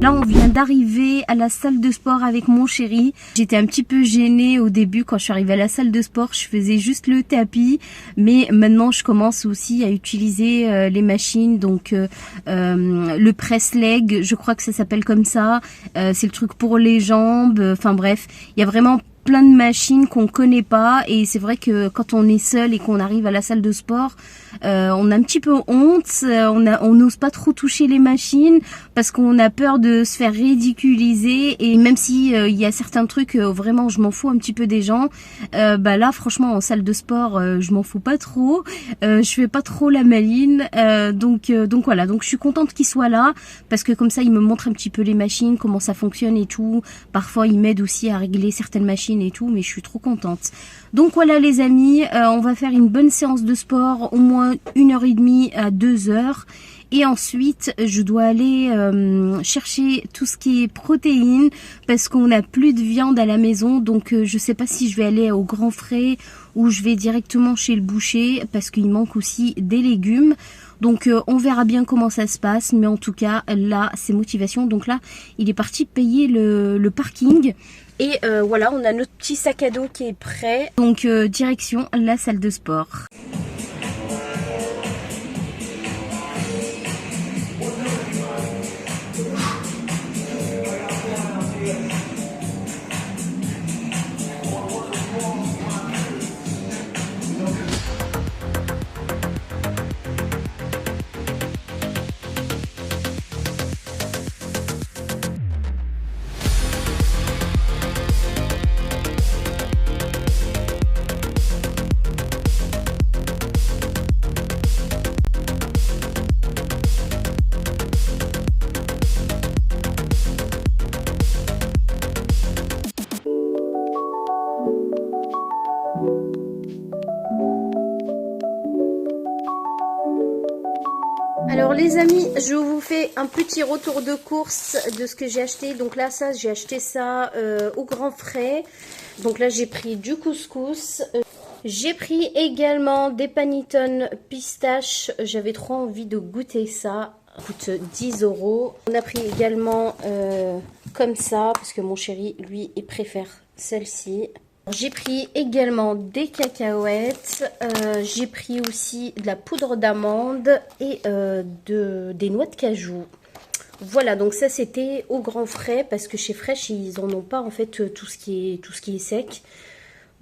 Là, on vient d'arriver à la salle de sport avec mon chéri. J'étais un petit peu gênée au début quand je suis arrivée à la salle de sport. Je faisais juste le tapis, mais maintenant je commence aussi à utiliser les machines. Donc le press leg, je crois que ça s'appelle comme ça. C'est le truc pour les jambes. Enfin bref, il y a vraiment plein de machines qu'on connaît pas, et c'est vrai que quand on est seul et qu'on arrive à la salle de sport, on a un petit peu honte, on n'ose pas trop toucher les machines parce qu'on a peur de se faire ridiculiser, et même si il y a certains trucs vraiment je m'en fous un petit peu des gens, bah là franchement en salle de sport je m'en fous pas trop, je fais pas trop la maline, donc voilà, donc je suis contente qu'il soit là parce que comme ça il me montre un petit peu les machines, comment ça fonctionne et tout. Parfois il m'aide aussi à régler certaines machines et tout, mais je suis trop contente. Donc voilà les amis, on va faire une bonne séance de sport, au moins 1h30 à 2h. Et ensuite, je dois aller chercher tout ce qui est protéines parce qu'on n'a plus de viande à la maison. Donc je sais pas si je vais aller au Grand Frais ou je vais directement chez le boucher parce qu'il manque aussi des légumes. Donc on verra bien comment ça se passe. Mais en tout cas, là, c'est motivation. Donc là, il est parti payer le parking. Et voilà, on a notre petit sac à dos qui est prêt. Donc direction la salle de sport. Alors les amis, je vous fais un petit retour de course de ce que j'ai acheté. Donc là, ça, j'ai acheté ça au Grand Frais. Donc là, j'ai pris du couscous. J'ai pris également des panettone pistache. J'avais trop envie de goûter ça. Ça coûte 10 €. On a pris également comme ça, parce que mon chéri, lui, il préfère celle-ci. J'ai pris également des cacahuètes, j'ai pris aussi de la poudre d'amande et des noix de cajou. Voilà, donc ça c'était au Grand Frais parce que chez Fresh ils en ont pas en fait tout ce qui est sec.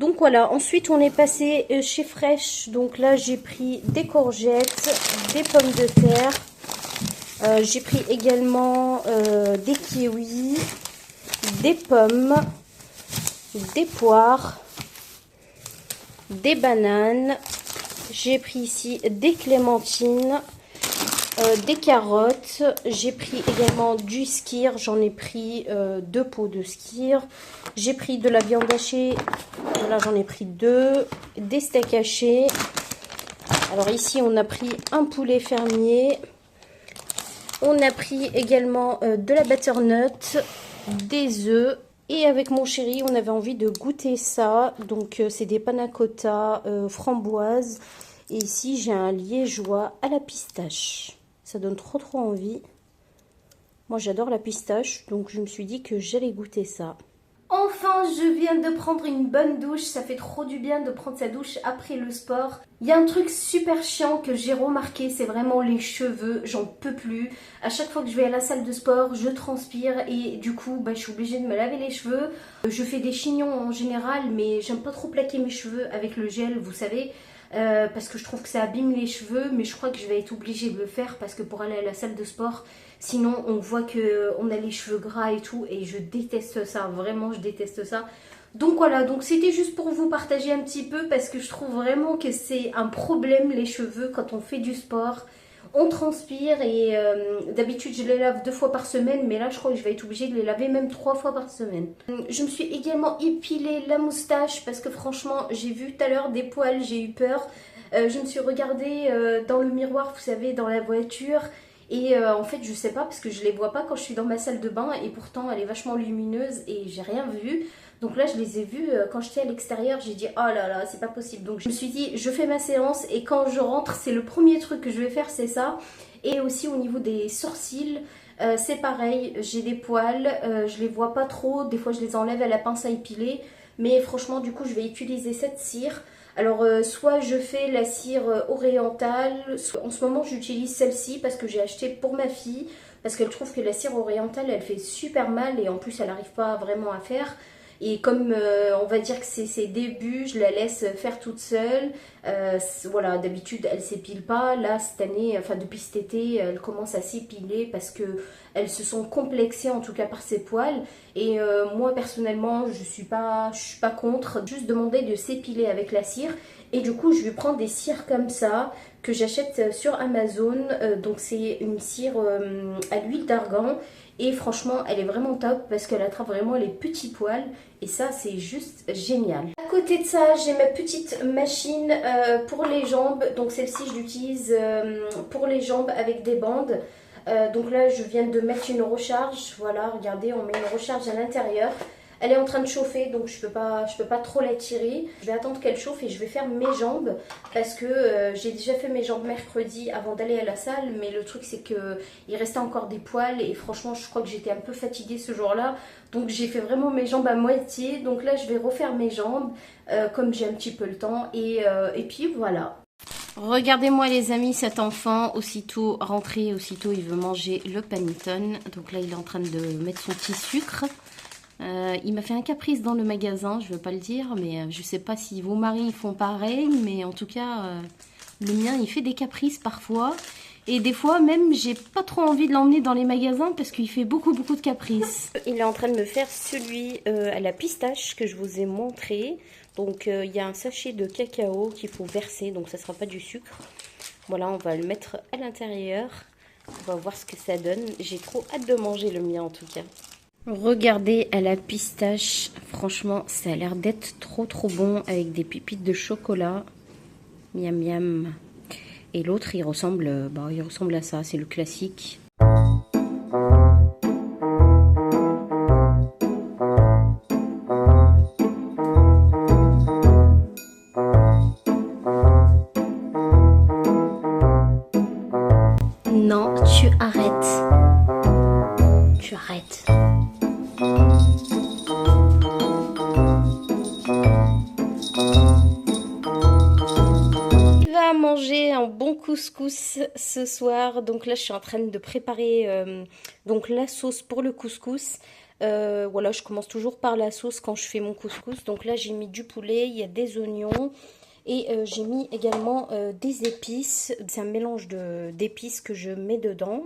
Donc voilà, ensuite on est passé chez Fresh, donc là j'ai pris des courgettes, des pommes de terre, j'ai pris également des kiwis, des pommes, des poires, des bananes, j'ai pris ici des clémentines, des carottes, j'ai pris également du skyr, j'en ai pris 2 pots de skyr, j'ai pris de la viande hachée, là j'en ai pris 2, des steaks hachés, alors ici on a pris un poulet fermier, on a pris également de la butternut, des œufs. Et avec mon chéri, on avait envie de goûter ça. Donc, c'est des panna cotta framboises. Et ici, j'ai un liégeois à la pistache. Ça donne trop envie. Moi, j'adore la pistache. Donc, je me suis dit que j'allais goûter ça. Enfin, je viens de prendre une bonne douche. Ça fait trop du bien de prendre sa douche après le sport. Il y a un truc super chiant que j'ai remarqué, c'est vraiment les cheveux. J'en peux plus. À chaque fois que je vais à la salle de sport, je transpire et du coup, bah, je suis obligée de me laver les cheveux. Je fais des chignons en général, mais j'aime pas trop plaquer mes cheveux avec le gel, vous savez. Parce que je trouve que ça abîme les cheveux, mais je crois que je vais être obligée de le faire parce que pour aller à la salle de sport, sinon on voit qu'on a les cheveux gras et tout, et je déteste ça, vraiment je déteste ça. Donc voilà, donc c'était juste pour vous partager un petit peu parce que je trouve vraiment que c'est un problème les cheveux quand on fait du sport. On transpire et d'habitude je les lave 2 fois par semaine, mais là je crois que je vais être obligée de les laver même 3 fois par semaine. Je me suis également épilé la moustache parce que franchement j'ai vu tout à l'heure des poils, j'ai eu peur. Je me suis regardée dans le miroir, vous savez, dans la voiture. Et en fait je sais pas parce que je les vois pas quand je suis dans ma salle de bain et pourtant elle est vachement lumineuse et j'ai rien vu. Donc là je les ai vus quand j'étais à l'extérieur, j'ai dit oh là là c'est pas possible. Donc je me suis dit je fais ma séance et quand je rentre c'est le premier truc que je vais faire, c'est ça. Et aussi au niveau des sourcils, C'est pareil, j'ai des poils, je les vois pas trop, des fois je les enlève à la pince à épiler, mais franchement du coup je vais utiliser cette cire. Alors soit je fais la cire orientale, en ce moment j'utilise celle-ci parce que j'ai acheté pour ma fille, parce qu'elle trouve que la cire orientale elle fait super mal et en plus elle n'arrive pas vraiment à faire. Et comme on va dire que c'est ses débuts, je la laisse faire toute seule. Voilà, d'habitude elle s'épile pas. Là cette année, enfin depuis cet été, elle commence à s'épiler parce que elles se sont complexées en tout cas par ses poils. Et moi personnellement, je suis pas contre. Juste demander de s'épiler avec la cire. Et du coup, je vais prendre des cires comme ça que j'achète sur Amazon. Donc c'est une cire à l'huile d'argan. Et franchement, elle est vraiment top parce qu'elle attrape vraiment les petits poils. Et ça, c'est juste génial. À côté de ça, j'ai ma petite machine pour les jambes. Donc celle-ci, je l'utilise pour les jambes avec des bandes. Donc là, je viens de mettre une recharge. Voilà, regardez, on met une recharge à l'intérieur. Elle est en train de chauffer, donc je peux pas trop la tirer. Je vais attendre qu'elle chauffe et je vais faire mes jambes parce que j'ai déjà fait mes jambes mercredi avant d'aller à la salle. Mais le truc c'est que il restait encore des poils et franchement je crois que j'étais un peu fatiguée ce jour-là. Donc j'ai fait vraiment mes jambes à moitié. Donc là je vais refaire mes jambes comme j'ai un petit peu le temps et puis voilà. Regardez-moi les amis, cet enfant, aussitôt rentré, aussitôt il veut manger le panettone. Donc là il est en train de mettre son petit sucre. Il m'a fait un caprice dans le magasin, je ne veux pas le dire, mais je ne sais pas si vos maris font pareil, mais en tout cas, le mien, il fait des caprices parfois. Et des fois, même, j'ai pas trop envie de l'emmener dans les magasins parce qu'il fait beaucoup de caprices. Il est en train de me faire celui à la pistache que je vous ai montré. Donc, il y a un sachet de cacao qu'il faut verser, donc ça ne sera pas du sucre. Voilà, on va le mettre à l'intérieur. On va voir ce que ça donne. J'ai trop hâte de manger le mien en tout cas. Regardez à la pistache, franchement ça a l'air d'être trop bon avec des pépites de chocolat, miam miam. Et l'autre il ressemble à ça, c'est le classique. Non, tu arrêtes. Tu arrêtes. Il va manger un bon couscous ce soir. Donc là, je suis en train de préparer donc la sauce pour le couscous. Voilà, je commence toujours par la sauce quand je fais mon couscous. Donc là, j'ai mis du poulet, il y a des oignons. Et j'ai mis également des épices. C'est un mélange d'épices que je mets dedans.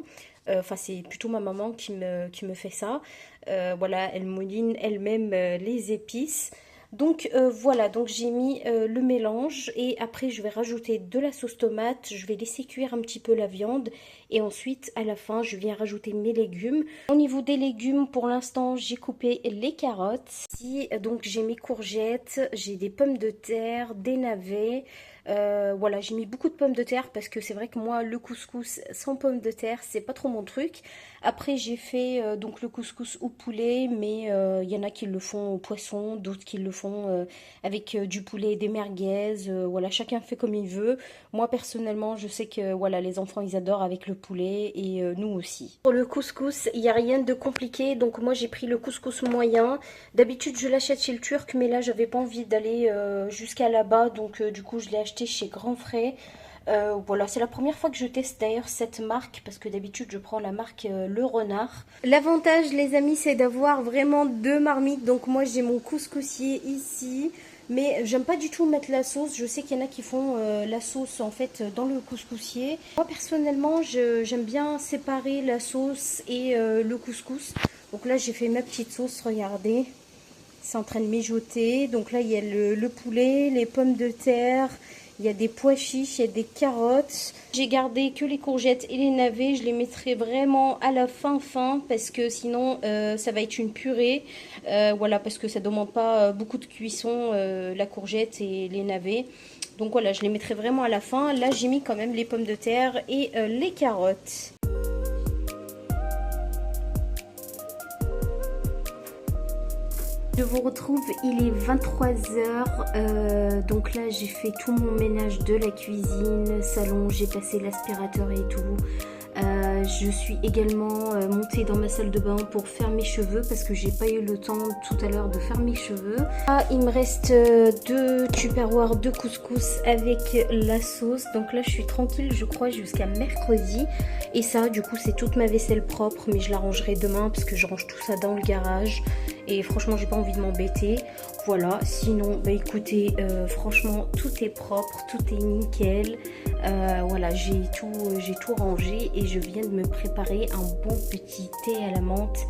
Enfin, c'est plutôt ma maman qui me fait ça. Voilà, elle mouline elle-même les épices. Donc voilà, donc j'ai mis le mélange et après je vais rajouter de la sauce tomate, je vais laisser cuire un petit peu la viande et ensuite à la fin je viens rajouter mes légumes. Au niveau des légumes, pour l'instant j'ai coupé les carottes. Ici, donc j'ai mes courgettes, j'ai des pommes de terre, des navets. Voilà, j'ai mis beaucoup de pommes de terre parce que c'est vrai que moi le couscous sans pommes de terre c'est pas trop mon truc. Après j'ai fait donc le couscous au poulet, mais il y en a qui le font au poisson, d'autres qui le font avec du poulet et des merguez. Voilà, chacun fait comme il veut. Moi personnellement je sais que voilà, les enfants ils adorent avec le poulet et nous aussi. Pour le couscous il n'y a rien de compliqué, donc moi j'ai pris le couscous moyen. D'habitude je l'achète chez le Turc, mais là j'avais pas envie d'aller jusqu'à là-bas, donc du coup je l'ai acheté chez Grand Frais. Voilà, c'est la première fois que je teste d'ailleurs cette marque parce que d'habitude je prends la marque Le Renard. L'avantage les amis c'est d'avoir vraiment deux marmites. Donc moi j'ai mon couscoussier ici, mais j'aime pas du tout mettre la sauce. Je sais qu'il y en a qui font la sauce en fait dans le couscoussier. Moi personnellement j'aime bien séparer la sauce et le couscous. Donc là j'ai fait ma petite sauce, regardez. C'est en train de mijoter. Donc là il y a le poulet, les pommes de terre. Il y a des pois chiches, il y a des carottes. J'ai gardé que les courgettes et les navets. Je les mettrai vraiment à la fin parce que sinon ça va être une purée. Voilà, parce que ça ne demande pas beaucoup de cuisson, la courgette et les navets. Donc voilà, je les mettrai vraiment à la fin. Là, j'ai mis quand même les pommes de terre et les carottes. Je vous retrouve, il est 23h, donc là j'ai fait tout mon ménage de la cuisine, salon, j'ai passé l'aspirateur et tout. je suis également montée dans ma salle de bain pour faire mes cheveux parce que j'ai pas eu le temps tout à l'heure de faire mes cheveux. Ah, il me reste 2 tupperwares de couscous avec la sauce. Donc là je suis tranquille je crois jusqu'à mercredi. Et ça du coup c'est toute ma vaisselle propre, mais je la rangerai demain parce que je range tout ça dans le garage. Et franchement j'ai pas envie de m'embêter. Voilà, sinon bah écoutez, franchement tout est propre, tout est nickel. Voilà, j'ai tout rangé et je viens de me préparer un bon petit thé à la menthe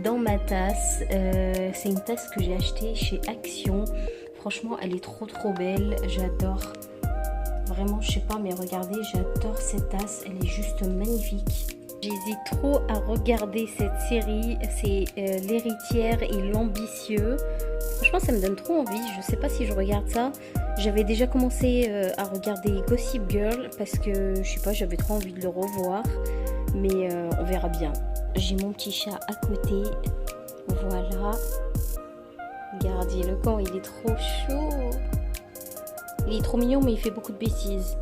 dans ma tasse. C'est une tasse que j'ai achetée chez Action. Franchement elle est trop belle, j'adore. Vraiment je sais pas mais regardez, j'adore cette tasse, elle est juste magnifique. J'hésite trop à regarder cette série, c'est L'Héritière et l'Ambitieux. Franchement ça me donne trop envie, je sais pas si je regarde ça. J'avais déjà commencé à regarder Gossip Girl parce que je sais pas, j'avais trop envie de le revoir. Mais on verra bien. J'ai mon petit chat à côté. Voilà. Regardez le camp, il est trop chaud. Il est trop mignon mais il fait beaucoup de bêtises.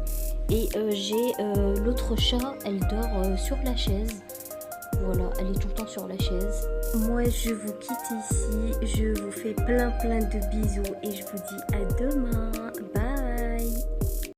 Et j'ai l'autre chat, elle dort sur la chaise. Voilà, elle est tout le temps sur la chaise. Moi, je vous quitte ici. Je vous fais plein de bisous et je vous dis à demain. Bye.